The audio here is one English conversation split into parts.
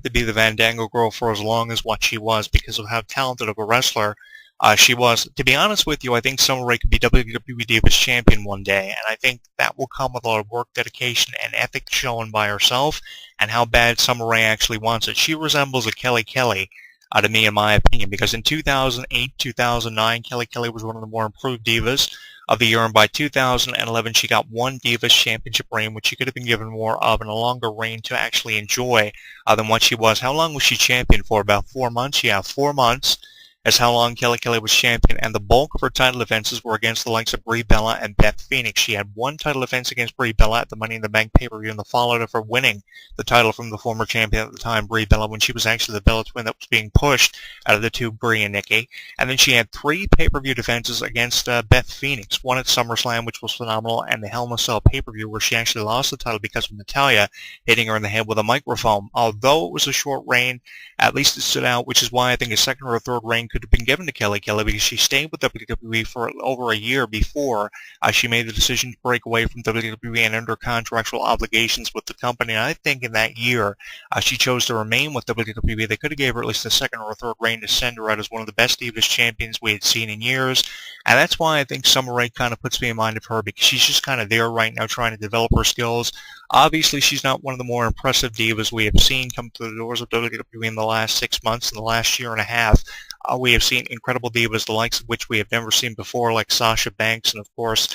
to be the Fandango girl for as long as what she was because of how talented of a wrestler she was. To be honest with you, I think Summer Rae could be WWE Divas Champion one day, and I think that will come with a lot of work, dedication, and ethic shown by herself and how bad Summer Rae actually wants it. She resembles a Kelly Kelly. To me, in my opinion, because in 2008, 2009, Kelly Kelly was one of the more improved divas of the year, and by 2011, she got one Divas Championship reign, which she could have been given more of and a longer reign to actually enjoy than what she was. How long was she champion for? About 4 months? Yeah, 4 months is how long Kelly Kelly was champion, and the bulk of her title defenses were against the likes of Brie Bella and Beth Phoenix. She had one title defense against Brie Bella at the Money in the Bank pay-per-view, and the fallout of her winning the title from the former champion at the time, Brie Bella, when she was actually the Bella twin that was being pushed out of the two, Brie and Nikki. And then she had three pay-per-view defenses against Beth Phoenix, one at SummerSlam, which was phenomenal, and the Hell in a Cell pay-per-view, where she actually lost the title because of Natalya hitting her in the head with a microphone. Although it was a short reign, at least it stood out, which is why I think a second or a third reign could have been given to Kelly Kelly, because she stayed with WWE for over a year before she made the decision to break away from WWE and under contractual obligations with the company. And I think in that year she chose to remain with WWE. They could have gave her at least a second or a third reign to send her out as one of the best Divas champions we had seen in years. And that's why I think Summer Rae kind of puts me in mind of her, because she's just kind of there right now trying to develop her skills. Obviously, she's not one of the more impressive divas we have seen come through the doors of WWE in the last 6 months, in the last year and a half. We have seen incredible divas, the likes of which we have never seen before, like Sasha Banks and, of course,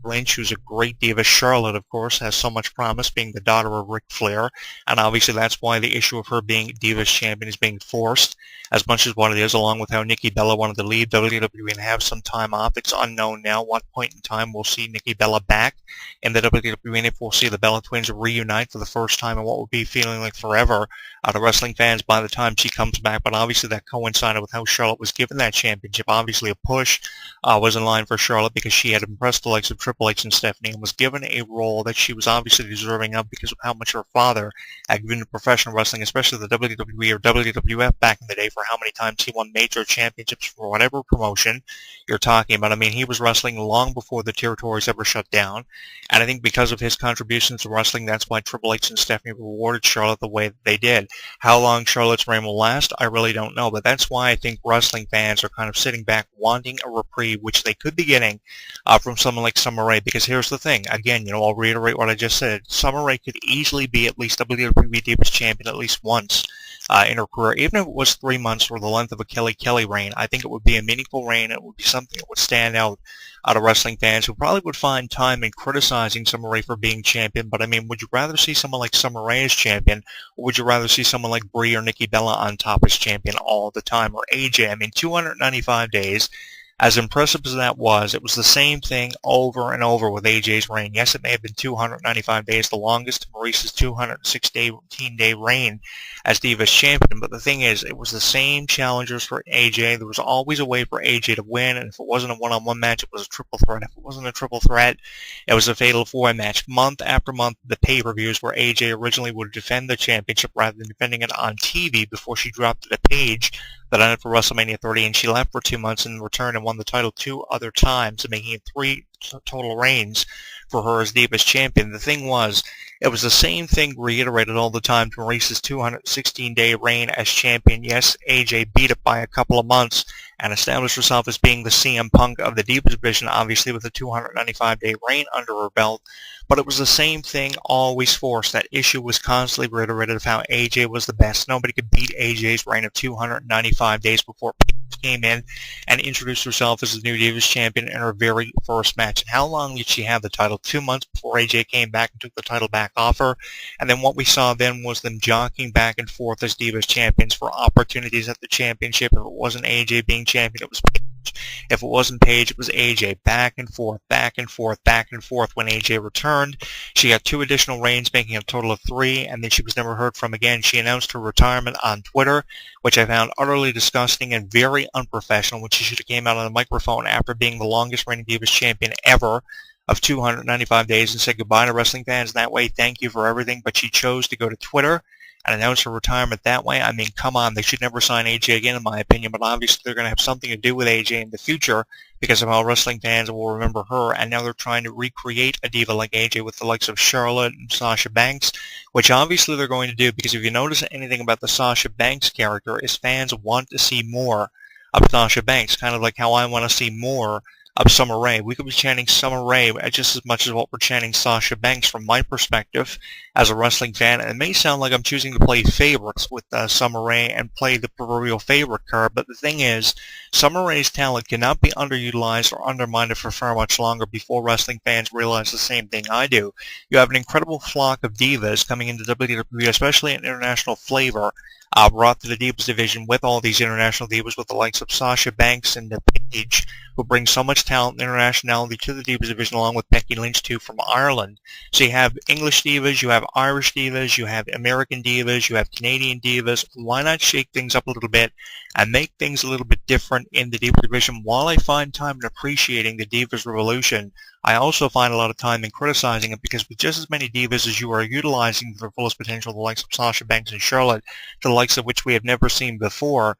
Lynch, who's a great diva. Charlotte, of course, has so much promise, being the daughter of Ric Flair, and obviously that's why the issue of her being Divas champion is being forced as much as what it is, along with how Nikki Bella wanted to leave WWE and have some time off. It's unknown now what point in time we'll see Nikki Bella back in the WWE, and if we'll see the Bella Twins reunite for the first time in what would be feeling like forever to wrestling fans by the time she comes back. But obviously that coincided with how Charlotte was given that championship. Obviously a push was in line for Charlotte because she had impressed the likes of Triple H and Stephanie, and was given a role that she was obviously deserving of because of how much her father had given to professional wrestling, especially the WWE or WWF back in the day, for how many times he won major championships for whatever promotion you're talking about. I mean, he was wrestling long before the territories ever shut down, and I think because of his contributions to wrestling, that's why Triple H and Stephanie rewarded Charlotte the way that they did. How long Charlotte's reign will last, I really don't know, but that's why I think wrestling fans are kind of sitting back wanting a reprieve, which they could be getting from someone like Summer Rae, because here's the thing. Again, I'll reiterate what I just said. Summer Rae could easily be at least WWE Divas Champion at least once in her career. Even if it was 3 months or the length of a Kelly Kelly reign, I think it would be a meaningful reign. It would be something that would stand out of wrestling fans, who probably would find time in criticizing Summer Rae for being champion. But I mean, would you rather see someone like Summer Rae as champion, or would you rather see someone like Brie or Nikki Bella on top as champion all the time, or AJ? I mean, 295 days. As impressive as that was, it was the same thing over and over with AJ's reign. Yes, it may have been 295 days, the longest, Maurice's 216-day reign as Divas champion, but the thing is, it was the same challengers for AJ. There was always a way for AJ to win, and if it wasn't a one-on-one match, it was a triple threat. If it wasn't a triple threat, it was a fatal four-way match. Month after month, the pay-per-views where AJ originally would defend the championship rather than defending it on TV before she dropped it a page that ended for WrestleMania 30, and she left for 2 months and returned and won the title 2 other times, making it 3 total reigns for her as Divas champion. The thing was, it was the same thing reiterated all the time to Maurice's 216-day reign as champion. Yes, AJ beat it by a couple of months and established herself as being the CM Punk of the Divas division, obviously with a 295-day reign under her belt. But it was the same thing always forced. That issue was constantly reiterated of how AJ was the best. Nobody could beat AJ's reign of 295 days before Paige came in and introduced herself as the new Divas champion in her very first match. And how long did she have the title? 2 months before AJ came back and took the title back off her. And then what we saw then was them jockeying back and forth as Divas champions for opportunities at the championship. If it wasn't AJ being champion, it was Paige. If it wasn't Paige, it was AJ. Back and forth, back and forth, back and forth. When AJ returned, she got 2 additional reigns, making a total of 3, and then she was never heard from again. She announced her retirement on Twitter, which I found utterly disgusting and very unprofessional, when she should have came out on the microphone after being the longest reigning Divas champion ever of 295 days and said goodbye to wrestling fans that way. Thank you for everything. But she chose to go to Twitter and announce her retirement that way. I mean, come on, they should never sign AJ again, in my opinion, but obviously they're going to have something to do with AJ in the future because of how wrestling fans will remember her, and now they're trying to recreate a diva like AJ with the likes of Charlotte and Sasha Banks, which obviously they're going to do, because if you notice anything about the Sasha Banks character is fans want to see more of Sasha Banks, kind of like how I want to see more of Summer Rae. We could be chanting Summer Rae just as much as what we're chanting Sasha Banks from my perspective as a wrestling fan. And it may sound like I'm choosing to play favorites with Summer Rae and play the proverbial favorite card, but the thing is, Summer Rae's talent cannot be underutilized or undermined for far much longer before wrestling fans realize the same thing I do. You have an incredible flock of divas coming into WWE, especially an international flavor, brought to the Divas division with all these international divas with the likes of Sasha Banks and Paige, who bring so much talent and internationality to the Divas division, along with Becky Lynch too from Ireland. So you have English divas, you have Irish divas, you have American divas, you have Canadian divas. Why not shake things up a little bit and make things a little bit different in the Divas division? While I find time in appreciating the Divas Revolution, I also find a lot of time in criticizing it, because with just as many divas as you are utilizing to their fullest potential, the likes of Sasha Banks and Charlotte, to the likes of which we have never seen before,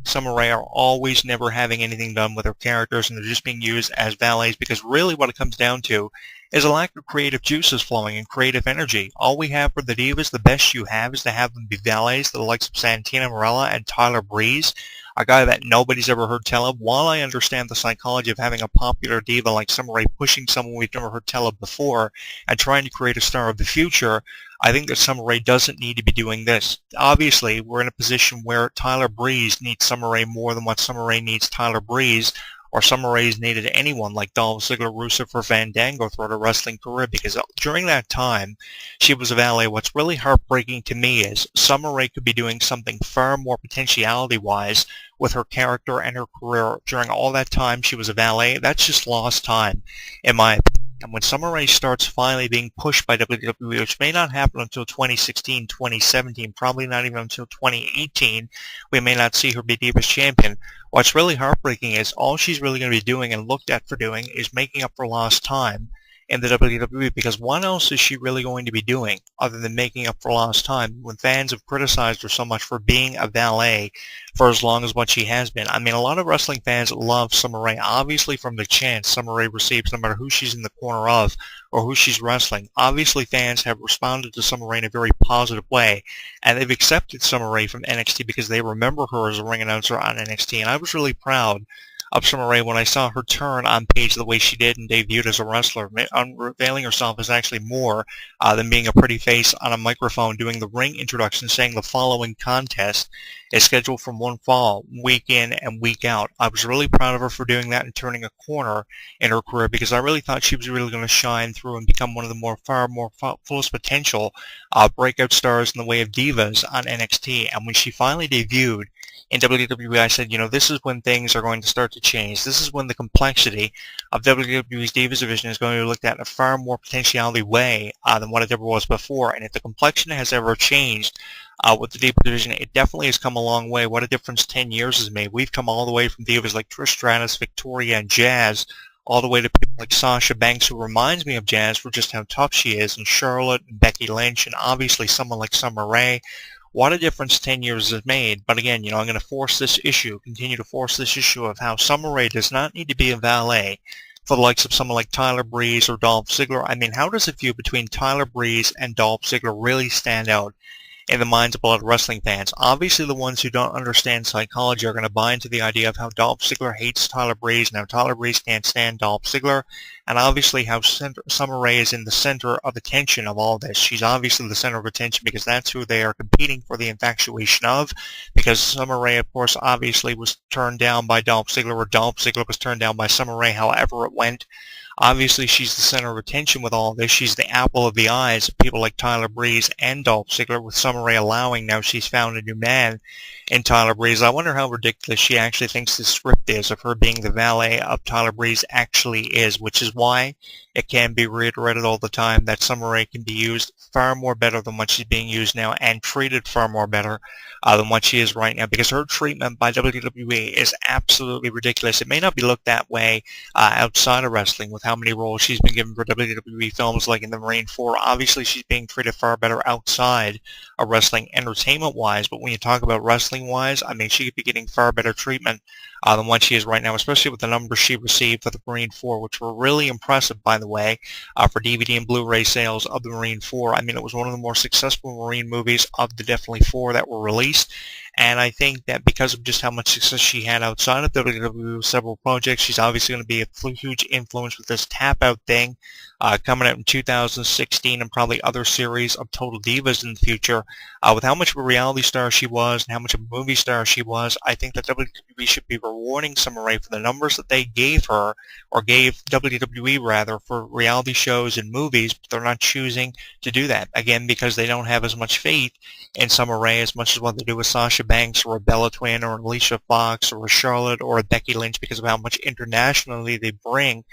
Summer Rae are always never having anything done with their characters, and they're just being used as valets, because really what it comes down to is a lack of creative juices flowing and creative energy. All we have for the divas, the best you have, is to have them be valets, the likes of Santina Marella and Tyler Breeze, a guy that nobody's ever heard tell of. While I understand the psychology of having a popular diva like Summer Rae pushing someone we've never heard tell of before and trying to create a star of the future, I think that Summer Rae doesn't need to be doing this. Obviously, we're in a position where Tyler Breeze needs Summer Rae more than what Summer Rae needs Tyler Breeze, or Summer Rae's needed anyone like Dolph Ziggler, Rusev, or Fandango throughout her wrestling career, because during that time, she was a valet. What's really heartbreaking to me is Summer Rae could be doing something far more potentiality-wise with her character and her career. During all that time she was a valet, that's just lost time, in my opinion. And when Summer Rae starts finally being pushed by WWE, which may not happen until 2016, 2017, probably not even until 2018, we may not see her be Divas Champion. What's really heartbreaking is all she's really going to be doing and looked at for doing is making up for lost time in the WWE, because what else is she really going to be doing other than making up for lost time when fans have criticized her so much for being a valet for as long as what she has been? I mean, a lot of wrestling fans love Summer Rae, obviously from the chance Summer Rae receives, no matter who she's in the corner of or who she's wrestling. Obviously fans have responded to Summer Rae in a very positive way, and they've accepted Summer Rae from NXT because they remember her as a ring announcer on NXT, and I was really proud of Summer Rae when I saw her turn on Paige the way she did and debuted as a wrestler, unveiling herself as actually more than being a pretty face on a microphone, doing the ring introduction, saying the following contest is scheduled from one fall, week in and week out. I was really proud of her for doing that and turning a corner in her career, because I really thought she was really going to shine through and become one of the far more fullest potential breakout stars in the way of divas on NXT. And when she finally debuted in WWE, I said, you know, this is when things are going to start to change. This is when the complexity of WWE's Divas division is going to be looked at in a far more potentiality way than what it ever was before. And if the complexion has ever changed with the Divas division, it definitely has come a long way. What a difference 10 years has made. We've come all the way from divas like Trish Stratus, Victoria, and Jazz, all the way to people like Sasha Banks, who reminds me of Jazz for just how tough she is, and Charlotte, and Becky Lynch, and obviously someone like Summer Rae. What a difference 10 years has made. But again, you know, I'm going to continue to force this issue of how Summer Rae does not need to be a valet for the likes of someone like Tyler Breeze or Dolph Ziggler. I mean, how does a feud between Tyler Breeze and Dolph Ziggler really stand out in the minds of a lot of wrestling fans? Obviously, the ones who don't understand psychology are going to buy into the idea of how Dolph Ziggler hates Tyler Breeze, and how Tyler Breeze can't stand Dolph Ziggler, and obviously how Summer Rae is in the center of attention of all this. She's obviously the center of attention because that's who they are competing for the infatuation of, because Summer Rae, of course, obviously was turned down by Dolph Ziggler, or Dolph Ziggler was turned down by Summer Rae, however it went. Obviously, she's the center of attention with all this. She's the apple of the eyes of people like Tyler Breeze and Dolph Ziggler, with Summer Rae allowing now she's found a new man in Tyler Breeze. I wonder how ridiculous she actually thinks the script is of her being the valet of Tyler Breeze actually is, which is why it can be reiterated all the time that Summer Rae can be used far more better than what she's being used now and treated far more better than what she is right now, because her treatment by WWE is absolutely ridiculous. It may not be looked that way outside of wrestling with how many roles she's been given for WWE films like in the Marine 4. Obviously, she's being treated far better outside of wrestling entertainment-wise, but when you talk about wrestling-wise, I mean, she could be getting far better treatment than what she is right now, especially with the numbers she received for the Marine 4, which were really impressive, by the way, for DVD and Blu-ray sales of the Marine 4. I mean, it was one of the more successful Marine movies of the definitely 4 that were released, and I think that because of just how much success she had outside of WWE with several projects, she's obviously going to be a huge influence with this Tap Out thing coming out in 2016 and probably other series of Total Divas in the future. With how much of a reality star she was and how much of a movie star she was, I think that WWE should be rewarding Summer Rae for the numbers that they gave her, or gave WWE rather, for reality shows and movies, but they're not choosing to do that, again, because they don't have as much faith in Summer Rae as much as what they do with Sasha Banks or a Bella Twin or an Alicia Fox or a Charlotte or a Becky Lynch, because of how much internationally they bring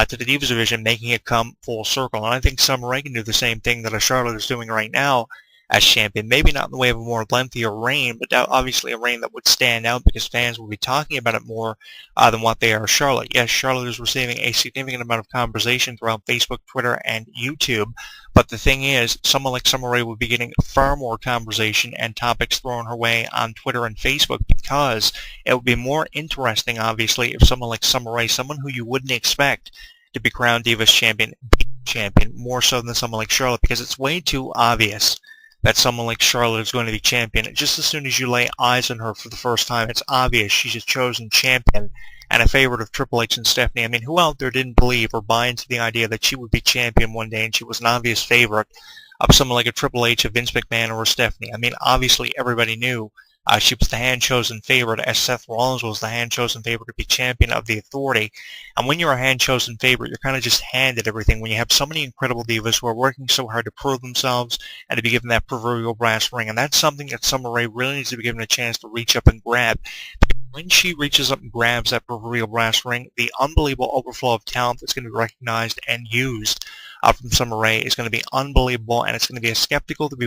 to the Divas division, making it come full circle. And I think Summer Rae can do the same thing that a Charlotte is doing right now as champion. Maybe not in the way of a more lengthier reign, but obviously a reign that would stand out because fans will be talking about it more than what they are Charlotte. Yes, Charlotte is receiving a significant amount of conversation throughout Facebook, Twitter, and YouTube, but the thing is, someone like Summer Rae would be getting far more conversation and topics thrown her way on Twitter and Facebook, because it would be more interesting, obviously, if someone like Summer Rae, someone who you wouldn't expect to be crowned Divas champion, more so than someone like Charlotte, because it's way too obvious that someone like Charlotte is going to be champion. Just as soon as you lay eyes on her for the first time, it's obvious she's a chosen champion and a favorite of Triple H and Stephanie. I mean, who out there didn't believe or buy into the idea that she would be champion one day and she was an obvious favorite of someone like a Triple H, a Vince McMahon, or a Stephanie? I mean, obviously everybody knew she was the hand-chosen favorite, as Seth Rollins was the hand-chosen favorite to be champion of the Authority. And when you're a hand-chosen favorite, you're kind of just handed everything. When you have so many incredible divas who are working so hard to prove themselves and to be given that proverbial brass ring, and that's something that Summer Rae really needs to be given a chance to reach up and grab. When she reaches up and grabs that proverbial brass ring, the unbelievable overflow of talent that's going to be recognized and used from Summer Rae is going to be unbelievable, and it's going to be a spectacle to be